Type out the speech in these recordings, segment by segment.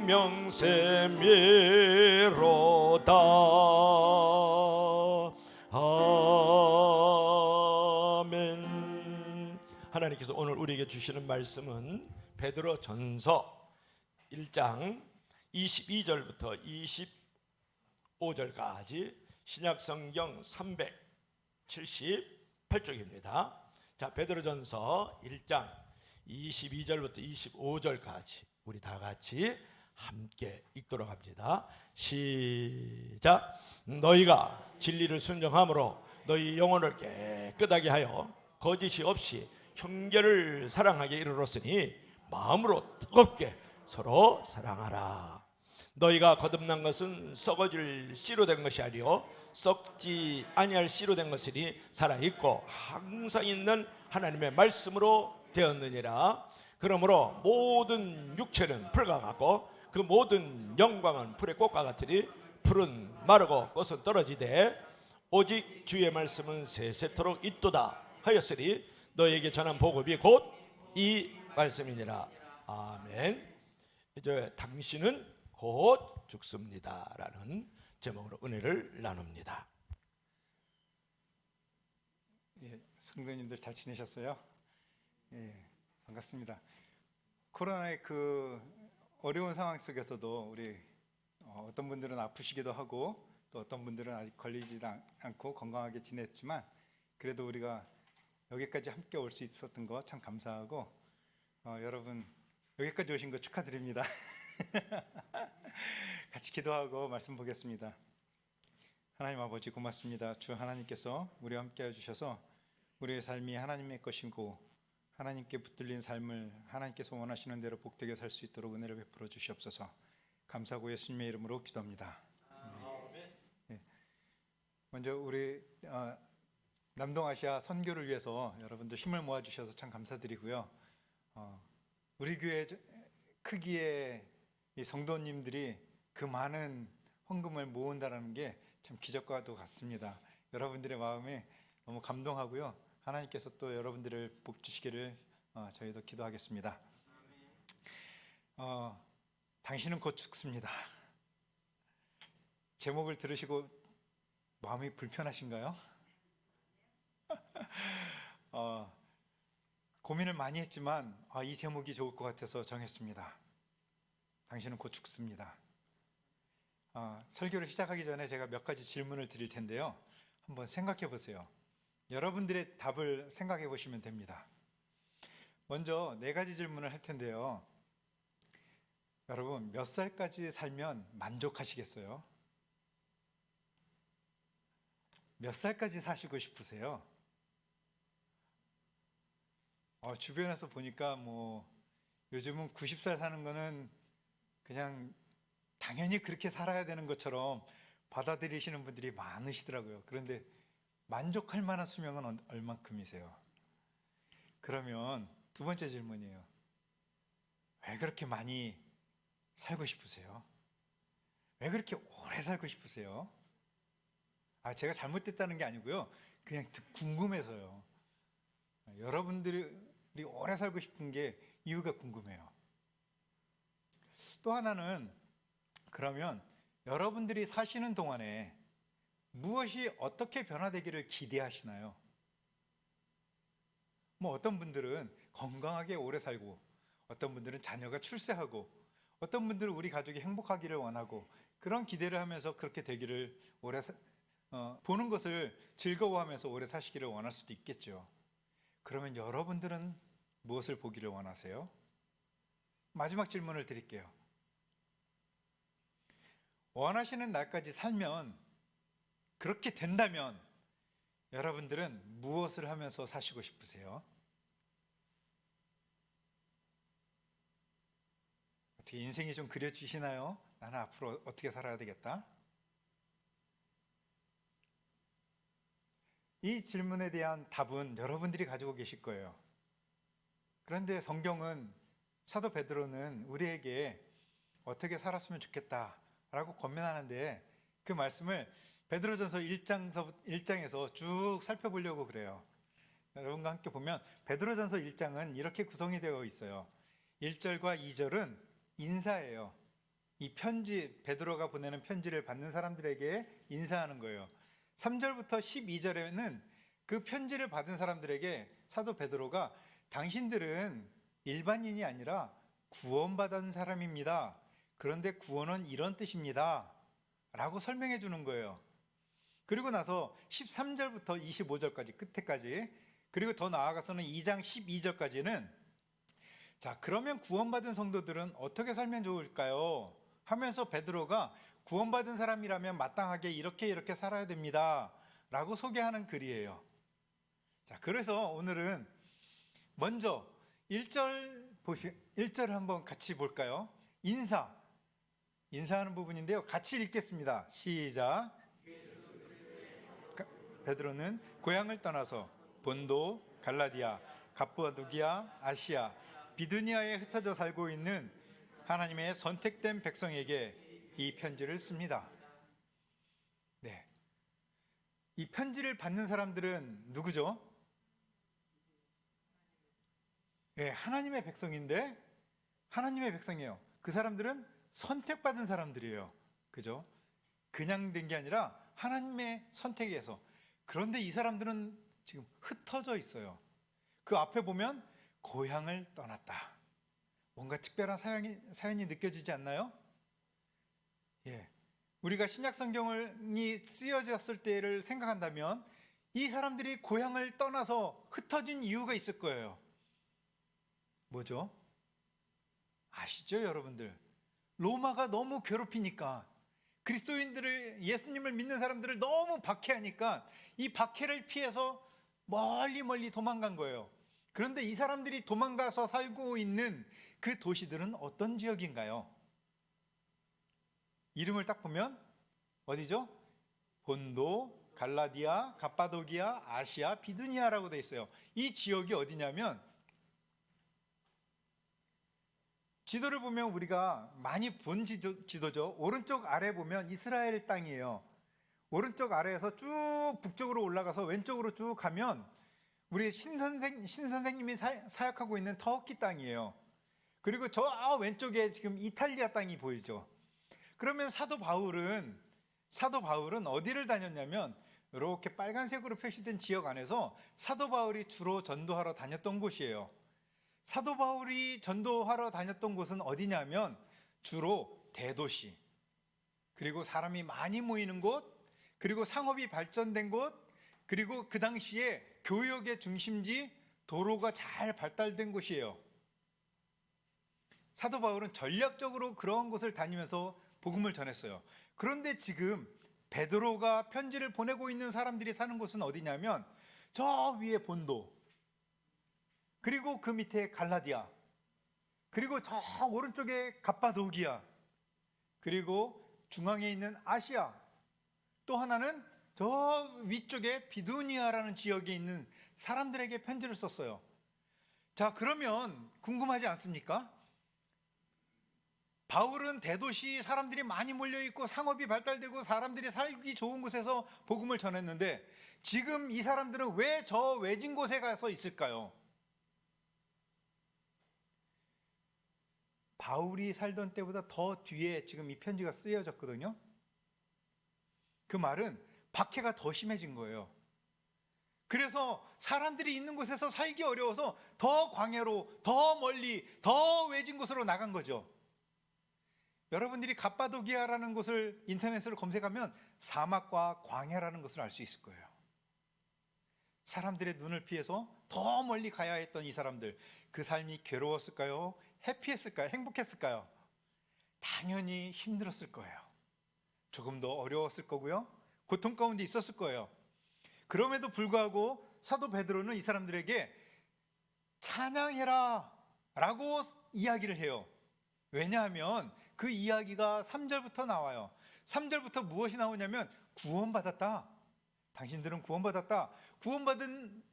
명세미로다. 아멘. 하나님께서 오늘 우리에게 주시는 말씀은 베드로전서 1장 22절부터 25절까지 신약성경 378쪽입니다. 자, 베드로전서 1장 22절부터 25절까지 우리 다 같이 함께 읽도록 합니다. 시작. 너희가 진리를 순종함으로 너희 영혼을 깨끗하게 하여 거짓이 없이 형제를 사랑하게 이르렀으니 마음으로 뜨겁게 서로 사랑하라. 너희가 거듭난 것은 썩어질 씨로 된 것이 아니요 썩지 아니할 씨로 된 것이니 살아있고 항상 있는 하나님의 말씀으로 되었느니라. 그러므로 모든 육체는 풀과 같고 그 모든 영광은 풀의 꽃과 같으니 풀은 마르고 꽃은 떨어지되 오직 주의 말씀은 세세토록 있도다 하였으니 너에게 전한 복음이 곧 이 말씀이니라. 아멘. 이제 당신은 곧 죽습니다 라는 제목으로 은혜를 나눕니다. 예, 성도님들 잘 지내셨어요? 예, 반갑습니다. 코로나의 그 어려운 상황 속에서도 우리 어떤 분들은 아프시기도 하고 또 어떤 분들은 아직 걸리지 않고 건강하게 지냈지만 그래도 우리가 여기까지 함께 올 수 있었던 거 참 감사하고 여러분 여기까지 오신 거 축하드립니다. 같이 기도하고 말씀 보겠습니다. 하나님 아버지 고맙습니다. 주 하나님께서 우리와 함께 해주셔서 우리의 삶이 하나님의 것이고 하나님께 붙들린 삶을 하나님께서 원하시는 대로 복되게 살 수 있도록 은혜를 베풀어 주시옵소서. 감사하고 예수님의 이름으로 기도합니다. 네. 먼저 우리 남동아시아 선교를 위해서 여러분들 힘을 모아주셔서 참 감사드리고요. 우리 교회 크기의 이 성도님들이 그 많은 헌금을 모은다는 게 참 기적과도 같습니다. 여러분들의 마음에 너무 감동하고요. 하나님께서 또 여러분들을 복 주시기를 저희도 기도하겠습니다. 당신은 곧 죽습니다. 제목을 들으시고 마음이 불편하신가요? 고민을 많이 했지만 이 제목이 좋을 것 같아서 정했습니다. 당신은 곧 죽습니다. 설교를 시작하기 전에 제가 몇 가지 질문을 드릴 텐데요. 한번 생각해 보세요. 여러분들의 답을 생각해 보시면 됩니다. 먼저 4가지 질문을 할 텐데요. 여러분 몇 살까지 살면 만족하시겠어요? 몇 살까지 사시고 싶으세요? 주변에서 보니까 요즘은 90살 사는 거는 그냥 당연히 그렇게 살아야 되는 것처럼 받아들이시는 분들이 많으시더라고요. 그런데 만족할 만한 수명은 얼만큼이세요? 그러면 2번째 질문이에요. 왜 그렇게 많이 살고 싶으세요? 왜 그렇게 오래 살고 싶으세요? 제가 잘못됐다는 게 아니고요. 그냥 궁금해서요. 여러분들이 오래 살고 싶은 게 이유가 궁금해요. 또 하나는 그러면 여러분들이 사시는 동안에 무엇이 어떻게 변화되기를 기대하시나요? 어떤 분들은 건강하게 오래 살고 어떤 분들은 자녀가 출세하고 어떤 분들은 우리 가족이 행복하기를 원하고 그런 기대를 하면서 그렇게 되기를 오래 보는 것을 즐거워하면서 오래 사시기를 원할 수도 있겠죠. 그러면 여러분들은 무엇을 보기를 원하세요? 마지막 질문을 드릴게요. 원하시는 날까지 살면 그렇게 된다면 여러분들은 무엇을 하면서 사시고 싶으세요? 어떻게 인생이 좀 그려지시나요? 나는 앞으로 어떻게 살아야 되겠다? 이 질문에 대한 답은 여러분들이 가지고 계실 거예요. 그런데 성경은 사도 베드로는 우리에게 어떻게 살았으면 좋겠다라고 권면하는데 그 말씀을 베드로전서 1장에서 쭉 살펴보려고 그래요. 여러분과 함께 보면 베드로전서 1장은 이렇게 구성이 되어 있어요. 1절과 2절은 인사예요. 이 편지, 베드로가 보내는 편지를 받는 사람들에게 인사하는 거예요. 3절부터 12절에는 그 편지를 받은 사람들에게 사도 베드로가 당신들은 일반인이 아니라 구원받은 사람입니다. 그런데 구원은 이런 뜻입니다. 라고 설명해 주는 거예요. 그리고 나서 13절부터 25절까지 끝에까지, 그리고 더 나아가서는 2장 12절까지는 자, 그러면 구원받은 성도들은 어떻게 살면 좋을까요? 하면서 베드로가 구원받은 사람이라면 마땅하게 이렇게 살아야 됩니다. 라고 소개하는 글이에요. 자, 그래서 오늘은 먼저 1절 한번 같이 볼까요? 인사하는 부분인데요. 같이 읽겠습니다. 시작. 베드로는 고향을 떠나서 본도, 갈라디아, 갑바도기아, 아시아, 비두니아에 흩어져 살고 있는 하나님의 선택된 백성에게 이 편지를 씁니다. 네. 이 편지를 받는 사람들은 누구죠? 네, 하나님의 백성인데, 하나님의 백성이에요. 그 사람들은 선택받은 사람들이에요. 그죠? 그냥 된 게 아니라 하나님의 선택에서. 그런데 이 사람들은 지금 흩어져 있어요. 그 앞에 보면 고향을 떠났다. 뭔가 특별한 사연이 느껴지지 않나요? 예. 우리가 신약 성경이 쓰여졌을 때를 생각한다면 이 사람들이 고향을 떠나서 흩어진 이유가 있을 거예요. 뭐죠? 아시죠, 여러분들? 로마가 너무 괴롭히니까, 그리스도인들을, 예수님을 믿는 사람들을 너무 박해하니까 이 박해를 피해서 멀리 도망간 거예요. 그런데 이 사람들이 도망가서 살고 있는 그 도시들은 어떤 지역인가요? 이름을 딱 보면 어디죠? 본도, 갈라디아, 갑바도기아, 아시아, 비두니아라고 되어 있어요. 이 지역이 어디냐면, 지도를 보면 우리가 많이 본 지도죠. 오른쪽 아래 보면 이스라엘 땅이에요. 오른쪽 아래에서 쭉 북쪽으로 올라가서 왼쪽으로 쭉 가면 우리 신선생님이 사역하고 있는 터키 땅이에요. 그리고 저 왼쪽에 지금 이탈리아 땅이 보이죠. 그러면 사도 바울은 어디를 다녔냐면, 이렇게 빨간색으로 표시된 지역 안에서 사도 바울이 주로 전도하러 다녔던 곳이에요. 사도 바울이 전도하러 다녔던 곳은 어디냐면 주로 대도시, 그리고 사람이 많이 모이는 곳, 그리고 상업이 발전된 곳, 그리고 그 당시에 교역의 중심지, 도로가 잘 발달된 곳이에요. 사도 바울은 전략적으로 그런 곳을 다니면서 복음을 전했어요. 그런데 지금 베드로가 편지를 보내고 있는 사람들이 사는 곳은 어디냐면 저 위에 본도, 그리고 그 밑에 갈라디아, 그리고 저 오른쪽에 갑바도기아, 그리고 중앙에 있는 아시아, 또 하나는 저 위쪽에 비두니아라는 지역에 있는 사람들에게 편지를 썼어요. 자, 그러면 궁금하지 않습니까? 바울은 대도시, 사람들이 많이 몰려있고 상업이 발달되고 사람들이 살기 좋은 곳에서 복음을 전했는데, 지금 이 사람들은 왜 저 외진 곳에 가서 있을까요? 바울이 살던 때보다 더 뒤에 지금 이 편지가 쓰여졌거든요. 그 말은 박해가 더 심해진 거예요. 그래서 사람들이 있는 곳에서 살기 어려워서 더 광야로, 더 멀리, 더 외진 곳으로 나간 거죠. 여러분들이 갑바도기아라는 곳을 인터넷으로 검색하면 사막과 광야라는 것을 알 수 있을 거예요. 사람들의 눈을 피해서 더 멀리 가야 했던 이 사람들, 그 삶이 괴로웠을까요? 해피했을까요? 행복했을까요? 당연히 힘들었을 거예요. 조금 더 어려웠을 거고요. 고통 가운데 있었을 거예요. 그럼에도 불구하고 사도 베드로는 이 사람들에게 찬양해라 라고 이야기를 해요. 왜냐하면 그 이야기가 3절부터 나와요. 3절부터 무엇이 나오냐면 구원받았다. 당신들은 구원받았다. 구원받은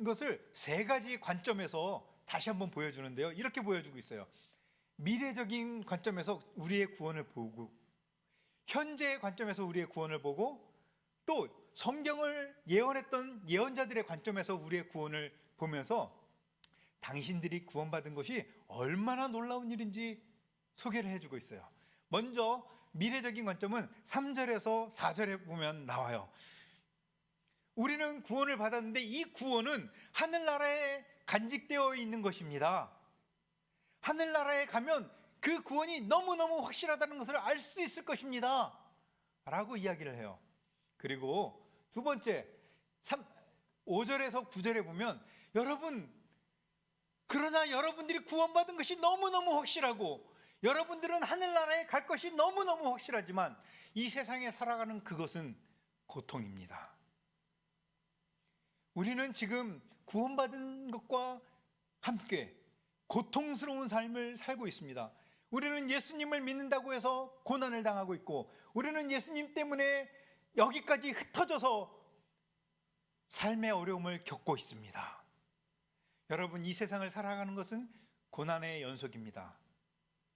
것을 세 가지 관점에서 다시 한번 보여주는데요. 이렇게 보여주고 있어요. 미래적인 관점에서 우리의 구원을 보고, 현재의 관점에서 우리의 구원을 보고, 또 성경을 예언했던 예언자들의 관점에서 우리의 구원을 보면서 당신들이 구원받은 것이 얼마나 놀라운 일인지 소개를 해주고 있어요. 먼저 미래적인 관점은 3절에서 4절에 보면 나와요. 우리는 구원을 받았는데 이 구원은 하늘나라에 간직되어 있는 것입니다. 하늘나라에 가면 그 구원이 너무너무 확실하다는 것을 알 수 있을 것입니다 라고 이야기를 해요. 그리고 두 번째 5절에서 9절에 보면 그러나 여러분들이 구원받은 것이 너무너무 확실하고 여러분들은 하늘나라에 갈 것이 너무너무 확실하지만 이 세상에 살아가는 그것은 고통입니다. 우리는 지금 구원받은 것과 함께 고통스러운 삶을 살고 있습니다. 우리는 예수님을 믿는다고 해서 고난을 당하고 있고, 우리는 예수님 때문에 여기까지 흩어져서 삶의 어려움을 겪고 있습니다. 여러분, 이 세상을 살아가는 것은 고난의 연속입니다.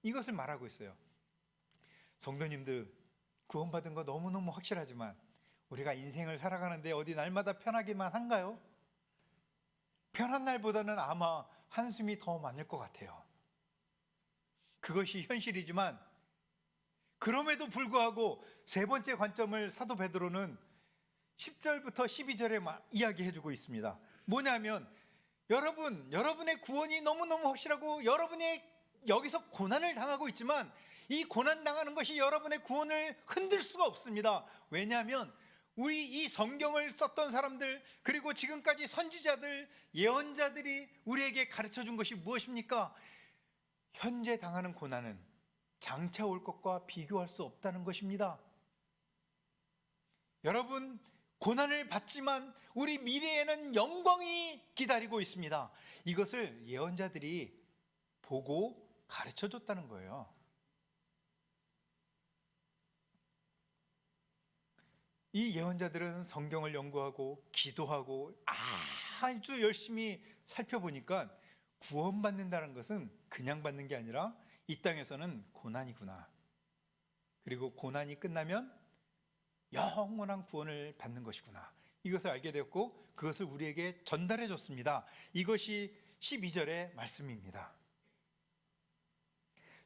이것을 말하고 있어요. 성도님들, 구원받은 거 너무너무 확실하지만 우리가 인생을 살아가는데 어디 날마다 편하기만 한가요? 편한 날보다는 아마 한숨이 더 많을 것 같아요. 그것이 현실이지만 그럼에도 불구하고 세 번째 관점을 사도 베드로는 10절부터 12절에 이야기해 주고 있습니다. 뭐냐면 여러분의 구원이 너무너무 확실하고 여러분이 여기서 고난을 당하고 있지만 이 고난 당하는 것이 여러분의 구원을 흔들 수가 없습니다. 왜냐하면 우리 이 성경을 썼던 사람들, 그리고 지금까지 선지자들, 예언자들이 우리에게 가르쳐 준 것이 무엇입니까? 현재 당하는 고난은 장차 올 것과 비교할 수 없다는 것입니다. 여러분, 고난을 받지만 우리 미래에는 영광이 기다리고 있습니다. 이것을 예언자들이 보고 가르쳐 줬다는 거예요. 이 예언자들은 성경을 연구하고 기도하고 아주 열심히 살펴보니까 구원받는다는 것은 그냥 받는 게 아니라 이 땅에서는 고난이구나. 그리고 고난이 끝나면 영원한 구원을 받는 것이구나. 이것을 알게 되었고 그것을 우리에게 전달해 줬습니다. 이것이 12절의 말씀입니다.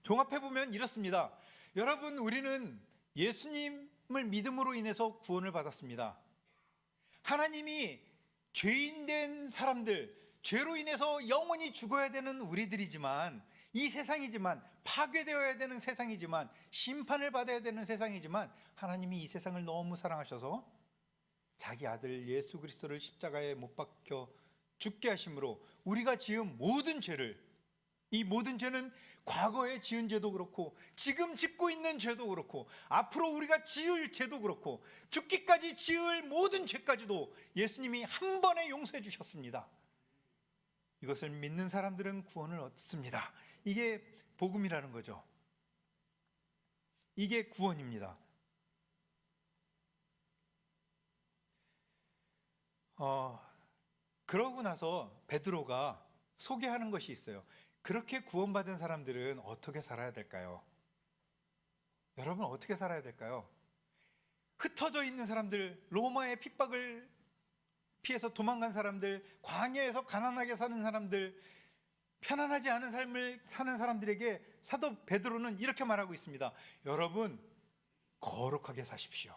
종합해 보면 이렇습니다. 여러분, 우리는 예수님을 믿음으로 인해서 구원을 받았습니다. 하나님이 죄인된 사람들, 죄로 인해서 영원히 죽어야 되는 우리들이지만, 이 세상이지만, 파괴되어야 되는 세상이지만, 심판을 받아야 되는 세상이지만, 하나님이 이 세상을 너무 사랑하셔서 자기 아들 예수 그리스도를 십자가에 못 박혀 죽게 하심으로 우리가 지은 모든 죄를, 이 모든 죄는 과거에 지은 죄도 그렇고 지금 짓고 있는 죄도 그렇고 앞으로 우리가 지을 죄도 그렇고 죽기까지 지을 모든 죄까지도 예수님이 한 번에 용서해 주셨습니다. 이것을 믿는 사람들은 구원을 얻습니다. 이게 복음이라는 거죠. 이게 구원입니다. 그러고 나서 베드로가 소개하는 것이 있어요. 그렇게 구원받은 사람들은 어떻게 살아야 될까요? 여러분, 어떻게 살아야 될까요? 흩어져 있는 사람들, 로마의 핍박을 피해서 도망간 사람들, 광야에서 가난하게 사는 사람들, 편안하지 않은 삶을 사는 사람들에게 사도 베드로는 이렇게 말하고 있습니다. 여러분, 거룩하게 사십시오.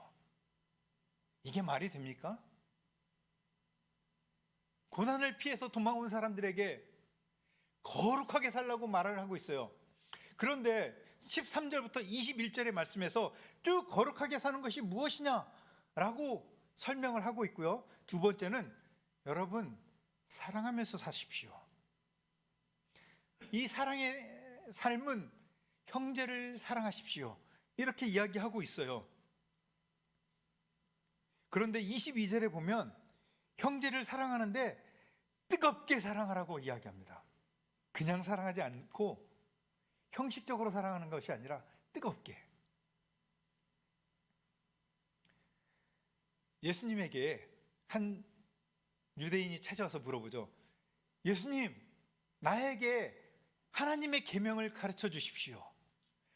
이게 말이 됩니까? 고난을 피해서 도망온 사람들에게 거룩하게 살라고 말을 하고 있어요. 그런데 13절부터 21절의 말씀에서 쭉 거룩하게 사는 것이 무엇이냐라고 설명을 하고 있고요. 두 번째는 여러분, 사랑하면서 사십시오. 이 사랑의 삶은 형제를 사랑하십시오. 이렇게 이야기하고 있어요. 그런데 22절에 보면 형제를 사랑하는데 뜨겁게 사랑하라고 이야기합니다. 그냥 사랑하지 않고 형식적으로 사랑하는 것이 아니라 뜨겁게. 예수님에게 한 유대인이 찾아와서 물어보죠. 예수님, 나에게 하나님의 계명을 가르쳐 주십시오.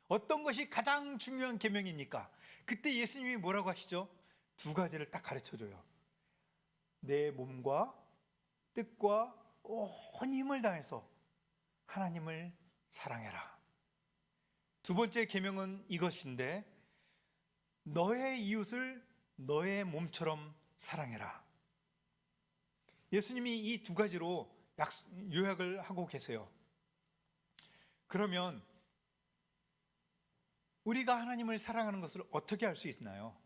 어떤 것이 가장 중요한 계명입니까? 그때 예수님이 뭐라고 하시죠? 두 가지를 딱 가르쳐 줘요. 내 몸과 뜻과 온 힘을 다해서 하나님을 사랑해라. 두 번째 계명은 이것인데 너의 이웃을 너의 몸처럼 사랑해라. 예수님이 이 두 가지로 요약을 하고 계세요. 그러면 우리가 하나님을 사랑하는 것을 어떻게 알 수 있나요?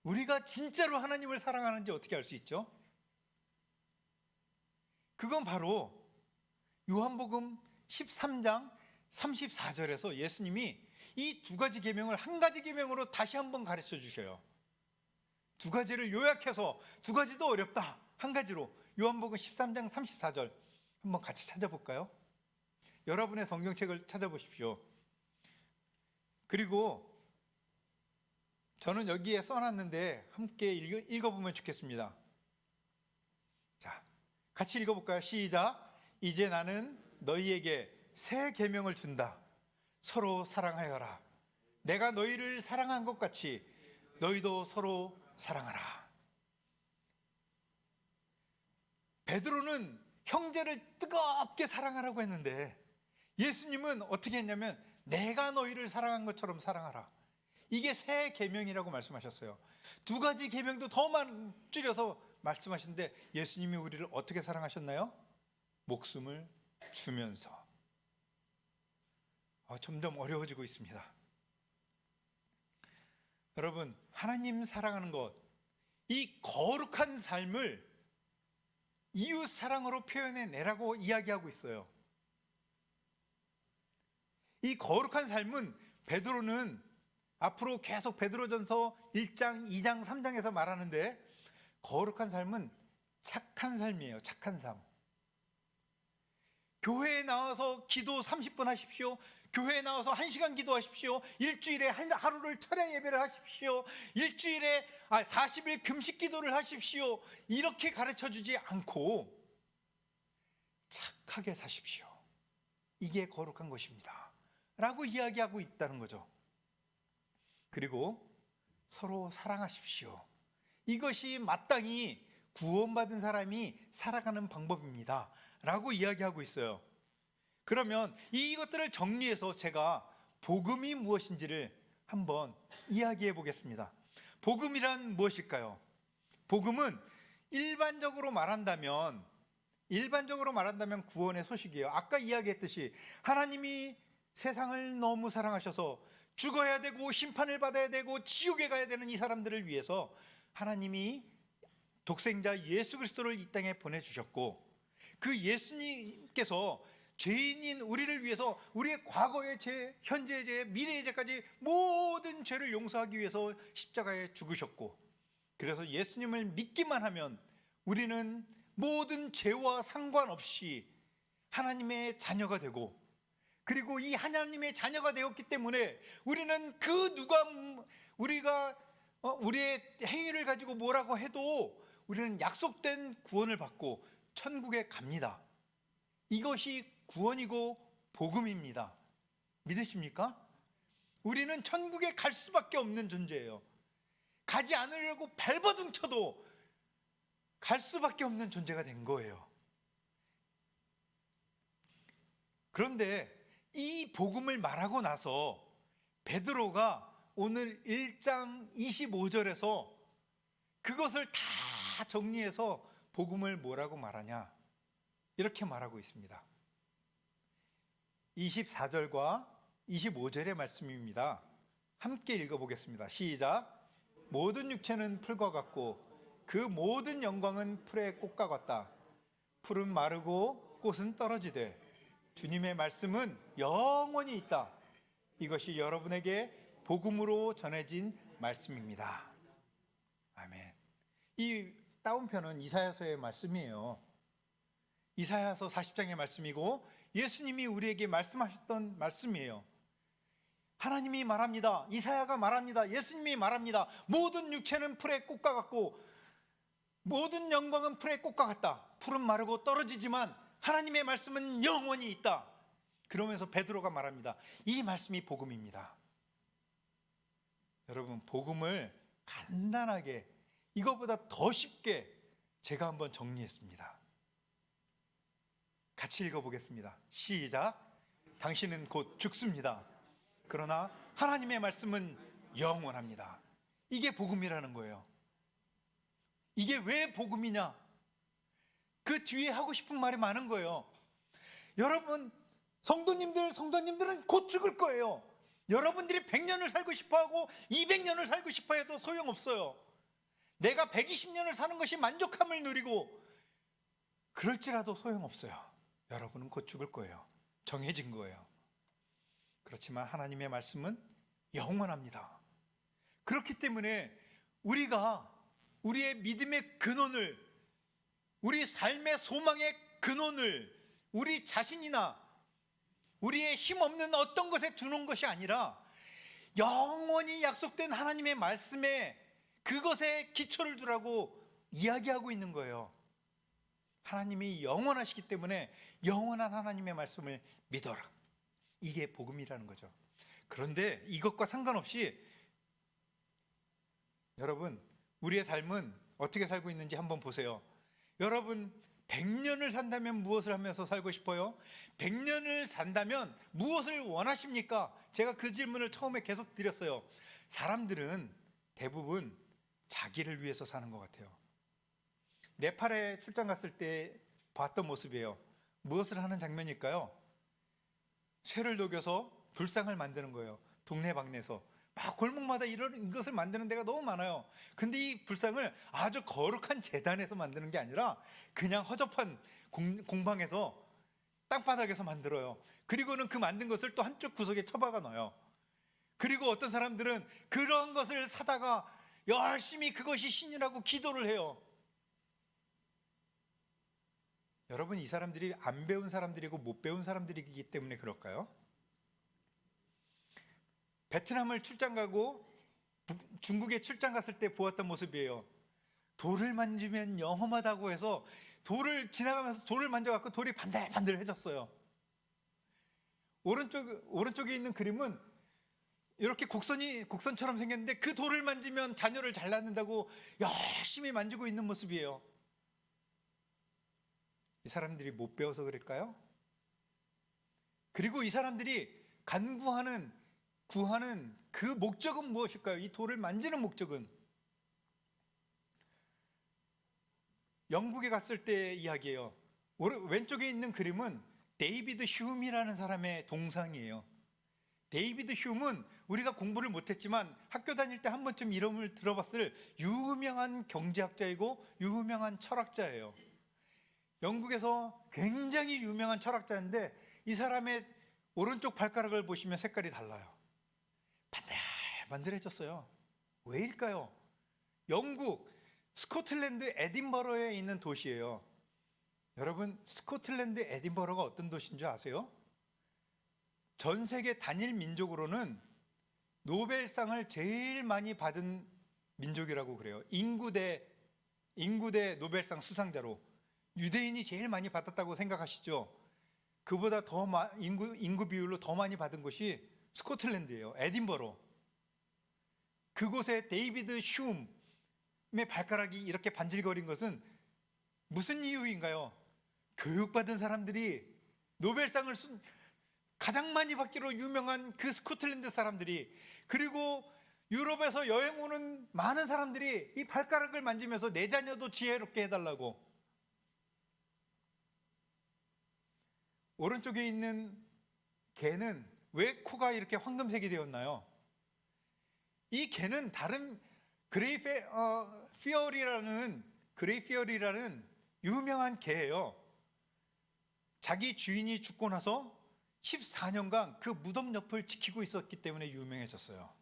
우리가 진짜로 하나님을 사랑하는지 어떻게 알 수 있죠? 그건 바로 요한복음 13장 34절에서 예수님이 이 두 가지 계명을 한 가지 계명으로 다시 한번 가르쳐 주셔요. 두 가지를 요약해서 두 가지도 어렵다, 한 가지로 요한복음 13장 34절 한번 같이 찾아볼까요? 여러분의 성경책을 찾아보십시오. 그리고 저는 여기에 써놨는데 함께 읽어보면 좋겠습니다. 자, 같이 읽어볼까요? 시작. 이제 나는 너희에게 새 계명을 준다. 서로 사랑하여라. 내가 너희를 사랑한 것 같이 너희도 서로 사랑하라. 베드로는 형제를 뜨겁게 사랑하라고 했는데 예수님은 어떻게 했냐면 내가 너희를 사랑한 것처럼 사랑하라. 이게 새 계명이라고 말씀하셨어요. 두 가지 계명도 더 줄여서 말씀하시는데 예수님이 우리를 어떻게 사랑하셨나요? 목숨을 주면서. 점점 어려워지고 있습니다. 여러분, 하나님 사랑하는 것, 이 거룩한 삶을 이웃 사랑으로 표현해 내라고 이야기하고 있어요. 이 거룩한 삶은 베드로는 앞으로 계속 베드로전서 1장, 2장, 3장에서 말하는데 거룩한 삶은 착한 삶이에요. 착한 삶. 교회에 나와서 기도 30분 하십시오. 교회에 나와서 1시간 기도하십시오. 일주일에 하루를 철야 예배를 하십시오. 일주일에 40일 금식 기도를 하십시오. 이렇게 가르쳐 주지 않고 착하게 사십시오. 이게 거룩한 것입니다 라고 이야기하고 있다는 거죠. 그리고 서로 사랑하십시오. 이것이 마땅히 구원받은 사람이 살아가는 방법입니다 라고 이야기하고 있어요. 그러면 이것들을 정리해서 제가 복음이 무엇인지를 한번 이야기해 보겠습니다. 복음이란 무엇일까요? 복음은 일반적으로 말한다면 구원의 소식이에요. 아까 이야기했듯이 하나님이 세상을 너무 사랑하셔서 죽어야 되고 심판을 받아야 되고 지옥에 가야 되는 이 사람들을 위해서 하나님이 독생자 예수 그리스도를 이 땅에 보내주셨고, 그 예수님께서 죄인인 우리를 위해서 우리의 과거의 죄, 현재의 죄, 미래의 죄까지 모든 죄를 용서하기 위해서 십자가에 죽으셨고, 그래서 예수님을 믿기만 하면 우리는 모든 죄와 상관없이 하나님의 자녀가 되고, 그리고 이 하나님의 자녀가 되었기 때문에 우리는 우리가 우리의 행위를 가지고 뭐라고 해도 우리는 약속된 구원을 받고 천국에 갑니다. 이것이 구원이고 복음입니다. 믿으십니까? 우리는 천국에 갈 수밖에 없는 존재예요. 가지 않으려고 발버둥 쳐도 갈 수밖에 없는 존재가 된 거예요. 그런데 이 복음을 말하고 나서 베드로가 오늘 1장 25절에서 그것을 다 정리해서 복음을 뭐라고 말하냐, 이렇게 말하고 있습니다. 24절과 25절의 말씀입니다. 함께 읽어보겠습니다. 시작. 모든 육체는 풀과 같고 그 모든 영광은 풀의 꽃과 같다. 풀은 마르고 꽃은 떨어지되 주님의 말씀은 영원히 있다. 이것이 여러분에게 복음으로 전해진 말씀입니다. 아멘. 이 다운편은 이사야서의 말씀이에요. 이사야서 40장의 말씀이고 예수님이 우리에게 말씀하셨던 말씀이에요. 하나님이 말합니다. 이사야가 말합니다. 예수님이 말합니다. 모든 육체는 풀의 꽃과 같고 모든 영광은 풀의 꽃과 같다. 풀은 마르고 떨어지지만 하나님의 말씀은 영원히 있다. 그러면서 베드로가 말합니다. 이 말씀이 복음입니다. 여러분, 복음을 간단하게 이거보다 더 쉽게 제가 한번 정리했습니다. 같이 읽어보겠습니다. 시작. 당신은 곧 죽습니다. 그러나 하나님의 말씀은 영원합니다. 이게 복음이라는 거예요. 이게 왜 복음이냐? 그 뒤에 하고 싶은 말이 많은 거예요. 여러분, 성도님들은 곧 죽을 거예요. 여러분들이 100년을 살고 싶어하고 200년을 살고 싶어 해도 소용없어요. 내가 120년을 사는 것이 만족함을 누리고 그럴지라도 소용없어요. 여러분은 곧 죽을 거예요. 정해진 거예요. 그렇지만 하나님의 말씀은 영원합니다. 그렇기 때문에 우리가 우리의 믿음의 근원을, 우리 삶의 소망의 근원을 우리 자신이나 우리의 힘없는 어떤 것에 두는 것이 아니라 영원히 약속된 하나님의 말씀에, 그것에 기초를 두라고 이야기하고 있는 거예요. 하나님이 영원하시기 때문에 영원한 하나님의 말씀을 믿어라. 이게 복음이라는 거죠. 그런데 이것과 상관없이 여러분, 우리의 삶은 어떻게 살고 있는지 한번 보세요. 여러분, 100년을 산다면 무엇을 하면서 살고 싶어요? 100년을 산다면 무엇을 원하십니까? 제가 그 질문을 처음에 계속 드렸어요. 사람들은 대부분 자기를 위해서 사는 것 같아요. 네팔에 출장 갔을 때 봤던 모습이에요. 무엇을 하는 장면일까요? 쇠를 녹여서 불상을 만드는 거예요. 동네방네에서 막 골목마다 이런 것을 만드는 데가 너무 많아요. 근데 이 불상을 아주 거룩한 제단에서 만드는 게 아니라 그냥 허접한 공방에서 땅바닥에서 만들어요. 그리고는 그 만든 것을 또 한쪽 구석에 처박아 놔요. 그리고 어떤 사람들은 그런 것을 사다가 열심히 그것이 신이라고 기도를 해요. 여러분, 이 사람들이 안 배운 사람들이고 못 배운 사람들이기 때문에 그럴까요? 베트남을 출장 가고 중국에 출장 갔을 때 보았던 모습이에요. 돌을 만지면 영험하다고 해서 돌을 지나가면서 돌을 만져갖고 돌이 반들반들해졌어요. 오른쪽에 있는 그림은 이렇게 곡선처럼 생겼는데 그 돌을 만지면 자녀를 잘 낳는다고 열심히 만지고 있는 모습이에요. 이 사람들이 못 배워서 그럴까요? 그리고 이 사람들이 구하는 그 목적은 무엇일까요? 이 돌을 만지는 목적은 영국에 갔을 때 이야기예요. 왼쪽에 있는 그림은 데이비드 휴음이라는 사람의 동상이에요. 데이비드 휴음은 우리가 공부를 못했지만 학교 다닐 때 한 번쯤 이름을 들어봤을 유명한 경제학자이고 유명한 철학자예요. 영국에서 굉장히 유명한 철학자인데 이 사람의 오른쪽 발가락을 보시면 색깔이 달라요. 반들반들해졌어요. 왜일까요? 영국 스코틀랜드 에딘버러에 있는 도시예요. 여러분, 스코틀랜드 에딘버러가 어떤 도시인 줄 아세요? 전 세계 단일 민족으로는 노벨상을 제일 많이 받은 민족이라고 그래요. 인구 대 노벨상 수상자로 유대인이 제일 많이 받았다고 생각하시죠? 그보다 더 인구 비율로 더 많이 받은 곳이 스코틀랜드예요. 에딘버러. 그곳에 데이비드 휴음의 발가락이 이렇게 반질거린 것은 무슨 이유인가요? 교육받은 사람들이 노벨상을 가장 많이 받기로 유명한 그 스코틀랜드 사람들이, 그리고 유럽에서 여행 오는 많은 사람들이 이 발가락을 만지면서 내 자녀도 지혜롭게 해달라고. 오른쪽에 있는 개는 왜 코가 이렇게 황금색이 되었나요? 이 개는 다른 그레이피어리라는 유명한 개예요. 자기 주인이 죽고 나서 14년간 그 무덤 옆을 지키고 있었기 때문에 유명해졌어요.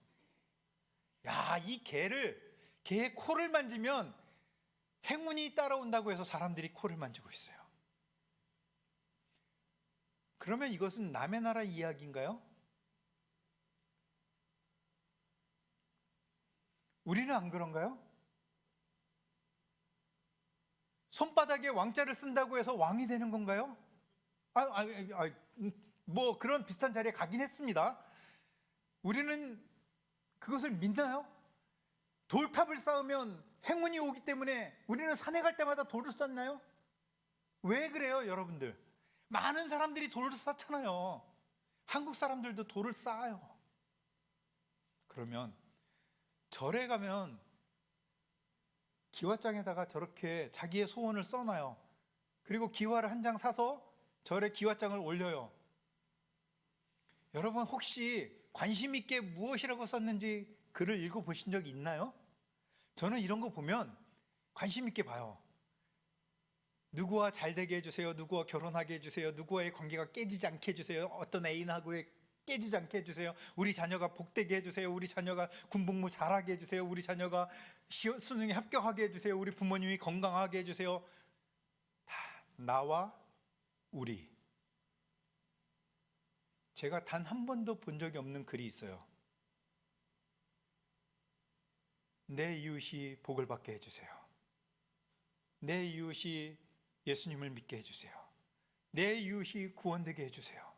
야, 이 개의 코를 만지면 행운이 따라온다고 해서 사람들이 코를 만지고 있어요. 그러면 이것은 남의 나라 이야기인가요? 우리는 안 그런가요? 손바닥에 왕자를 쓴다고 해서 왕이 되는 건가요? 뭐 그런 비슷한 자리에 가긴 했습니다. 우리는 그것을 믿나요? 돌탑을 쌓으면 행운이 오기 때문에 우리는 산에 갈 때마다 돌을 쌓나요? 왜 그래요, 여러분들? 많은 사람들이 돌을 쌓잖아요. 한국 사람들도 돌을 쌓아요. 그러면 절에 가면 기와장에다가 저렇게 자기의 소원을 써놔요. 그리고 기와를 한 장 사서 절에 기와장을 올려요. 여러분 혹시 관심 있게 무엇이라고 썼는지 글을 읽어보신 적이 있나요? 저는 이런 거 보면 관심 있게 봐요. 누구와 잘 되게 해주세요. 누구와 결혼하게 해주세요. 누구와의 관계가 깨지지 않게 해주세요. 어떤 애인하고의 깨지지 않게 해주세요. 우리 자녀가 복되게 해주세요. 우리 자녀가 군복무 잘하게 해주세요. 우리 자녀가 수능에 합격하게 해주세요. 우리 부모님이 건강하게 해주세요. 다 나와 우리. 제가 단 한 번도 본 적이 없는 글이 있어요. 내 이웃이 복을 받게 해주세요. 내 이웃이 예수님을 믿게 해주세요. 내 이웃이 구원되게 해주세요.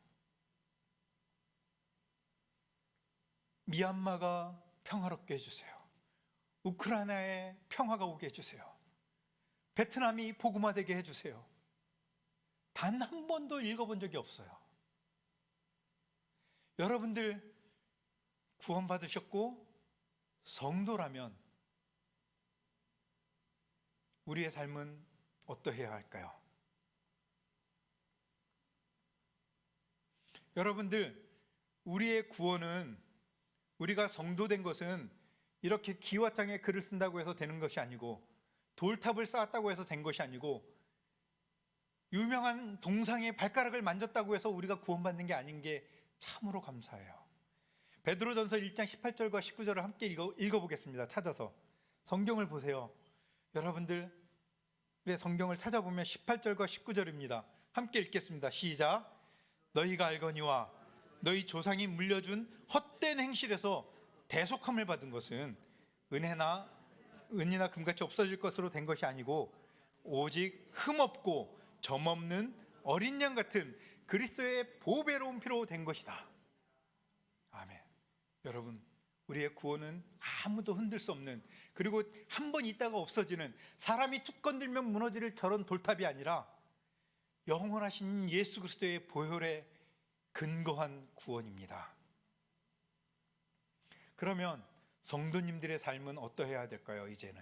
미얀마가 평화롭게 해주세요. 우크라이나에 평화가 오게 해주세요. 베트남이 복음화되게 해주세요. 단 한 번도 읽어본 적이 없어요. 여러분들 구원받으셨고 성도라면 우리의 삶은 어떠해야 할까요? 여러분들, 우리의 구원은, 우리가 성도된 것은 이렇게 기와장에 글을 쓴다고 해서 되는 것이 아니고, 돌탑을 쌓았다고 해서 된 것이 아니고, 유명한 동상의 발가락을 만졌다고 해서 우리가 구원받는 게 아닌 게 참으로 감사해요. 베드로전서 1장 18절과 19절을 함께 읽어보겠습니다. 찾아서 성경을 보세요. 여러분들 성경을 찾아보면 18절과 19절입니다. 함께 읽겠습니다. 시작. 너희가 알거니와 너희 조상이 물려준 헛된 행실에서 대속함을 받은 것은 은이나 금같이 없어질 것으로 된 것이 아니고 오직 흠없고 점없는 어린 양 같은 그리스도의 보배로운 피로 된 것이다. 아멘. 여러분, 우리의 구원은 아무도 흔들 수 없는, 그리고 한 번 있다가 없어지는, 사람이 툭 건들면 무너질 저런 돌탑이 아니라 영원하신 예수 그리스도의 보혈에 근거한 구원입니다. 그러면 성도님들의 삶은 어떠해야 될까요? 이제는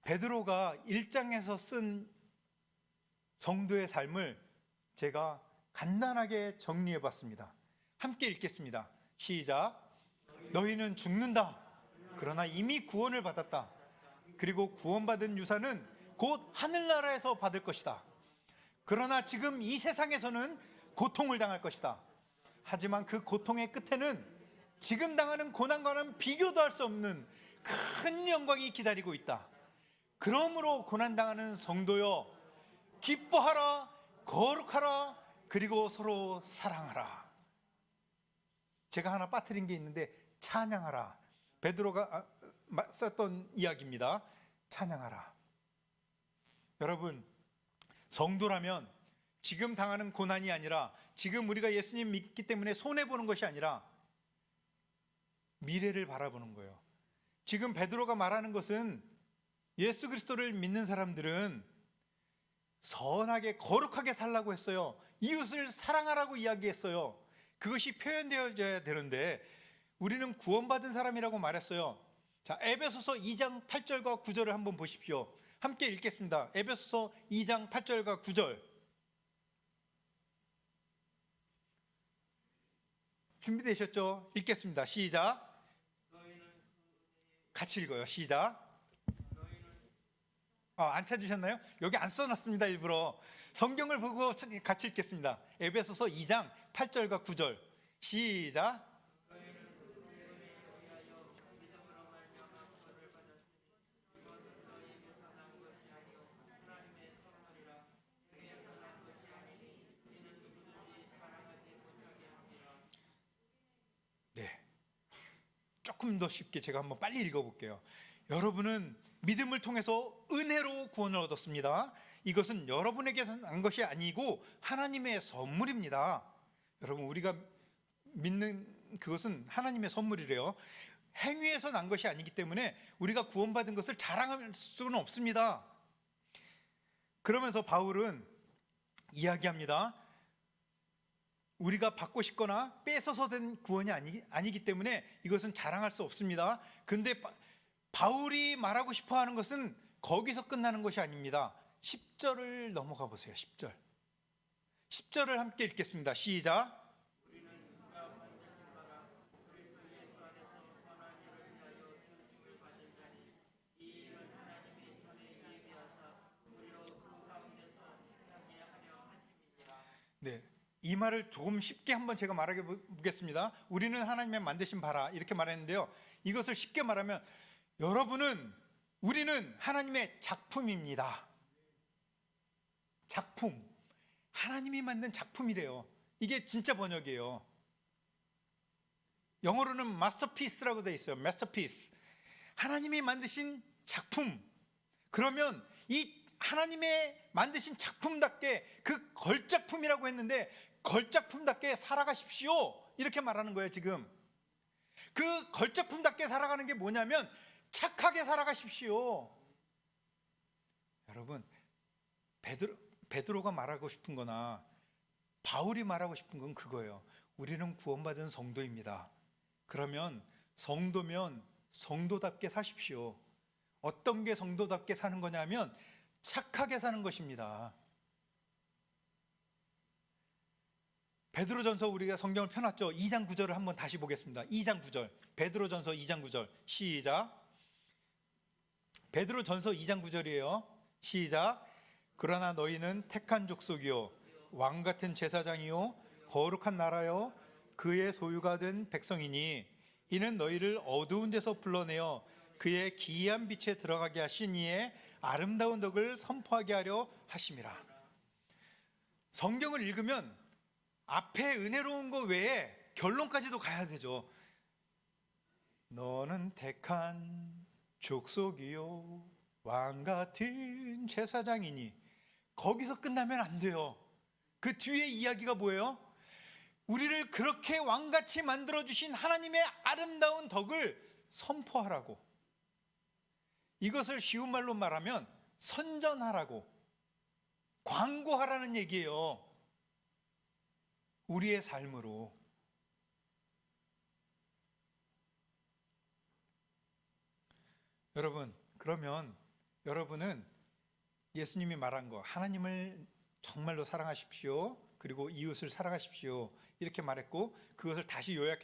베드로가 1장에서 쓴 성도의 삶을 제가 간단하게 정리해 봤습니다. 함께 읽겠습니다. 시작. 너희는 죽는다. 그러나 이미 구원을 받았다. 그리고 구원받은 유산은 곧 하늘나라에서 받을 것이다. 그러나 지금 이 세상에서는 고통을 당할 것이다. 하지만 그 고통의 끝에는 지금 당하는 고난과는 비교도 할 수 없는 큰 영광이 기다리고 있다. 그러므로 고난당하는 성도여, 기뻐하라, 거룩하라, 그리고 서로 사랑하라. 제가 하나 빠뜨린 게 있는데 찬양하라. 베드로가 썼던 이야기입니다. 찬양하라. 여러분, 성도라면 지금 당하는 고난이 아니라, 지금 우리가 예수님 믿기 때문에 손해보는 것이 아니라 미래를 바라보는 거예요. 지금 베드로가 말하는 것은 예수 그리스도를 믿는 사람들은 선하게 거룩하게 살라고 했어요. 이웃을 사랑하라고 이야기했어요. 그것이 표현되어져야 되는데 우리는 구원받은 사람이라고 말했어요. 자, 에베소서 2장 8절과 9절을 한번 보십시오. 함께 읽겠습니다. 에베소서 2장 8절과 9절. 준비되셨죠? 읽겠습니다. 시작. 같이 읽어요. 시작. 안 찾으셨나요? 여기 안 써놨습니다. 일부러. 성경을 보고 같이 읽겠습니다. 에베소서 2장 8절과 9절. 시작. 네, 조금 더 쉽게 제가 한번 빨리 읽어볼게요. 여러분은 믿음을 통해서 은혜로 구원을 얻었습니다. 이것은 여러분에게서 난 것이 아니고 하나님의 선물입니다. 여러분, 우리가 믿는 그것은 하나님의 선물이래요. 행위에서 난 것이 아니기 때문에 우리가 구원받은 것을 자랑할 수는 없습니다. 그러면서 바울은 이야기합니다. 우리가 받고 싶거나 뺏어서 된 구원이 아니기 때문에 이것은 자랑할 수 없습니다. 근데 바울이 말하고 싶어 하는 것은 거기서 끝나는 것이 아닙니다. 10절을 넘어가 보세요. 10절. 10절을 함께 읽겠습니다. 시작. 네, 이 말을 조금 쉽게 한번 제가 말해 보겠습니다. 우리는 하나님의 만드신 바라 이렇게 말했는데요. 이것을 쉽게 말하면 우리는 하나님의 작품입니다. 작품. 하나님이 만든 작품이래요. 이게 진짜 번역이에요. 영어로는 마스터피스라고 되어 있어요. 마스터피스. 하나님이 만드신 작품. 그러면 이 하나님의 만드신 작품답게 그 걸작품이라고 했는데 걸작품답게 살아가십시오. 이렇게 말하는 거예요, 지금. 그 걸작품답게 살아가는 게 뭐냐면 착하게 살아가십시오. 여러분, 베드로가 말하고 싶은 거나 바울이 말하고 싶은 건 그거예요. 우리는 구원받은 성도입니다. 그러면 성도면 성도답게 사십시오. 어떤 게 성도답게 사는 거냐면 착하게 사는 것입니다. 베드로전서 우리가 성경을 펴놨죠. 2장 9절을 한번 다시 보겠습니다. 2장 9절. 베드로전서 2장 9절. 시작. 베드로전서 2장 9절이에요. 시작. 그러나 너희는 택한 족속이요 왕 같은 제사장이요 거룩한 나라요 그의 소유가 된 백성이니 이는 너희를 어두운 데서 불러내어 그의 기이한 빛에 들어가게 하신 이의 아름다운 덕을 선포하게 하려 하심이라. 성경을 읽으면 앞에 은혜로운 것 외에 결론까지도 가야 되죠. 너는 택한 족속이요 왕 같은 제사장이니. 거기서 끝나면 안 돼요. 그 뒤에 이야기가 뭐예요? 우리를 그렇게 왕같이 만들어주신 하나님의 아름다운 덕을 선포하라고. 이것을 쉬운 말로 말하면 선전하라고, 광고하라는 얘기예요. 우리의 삶으로. 여러분, 그러면 여러분은 예수님이 말한 거, 하나님을 정말로 사랑하십시오. 그리고 이웃을 사랑하십시오. 이렇게 말했고, 그것을 다시 요약해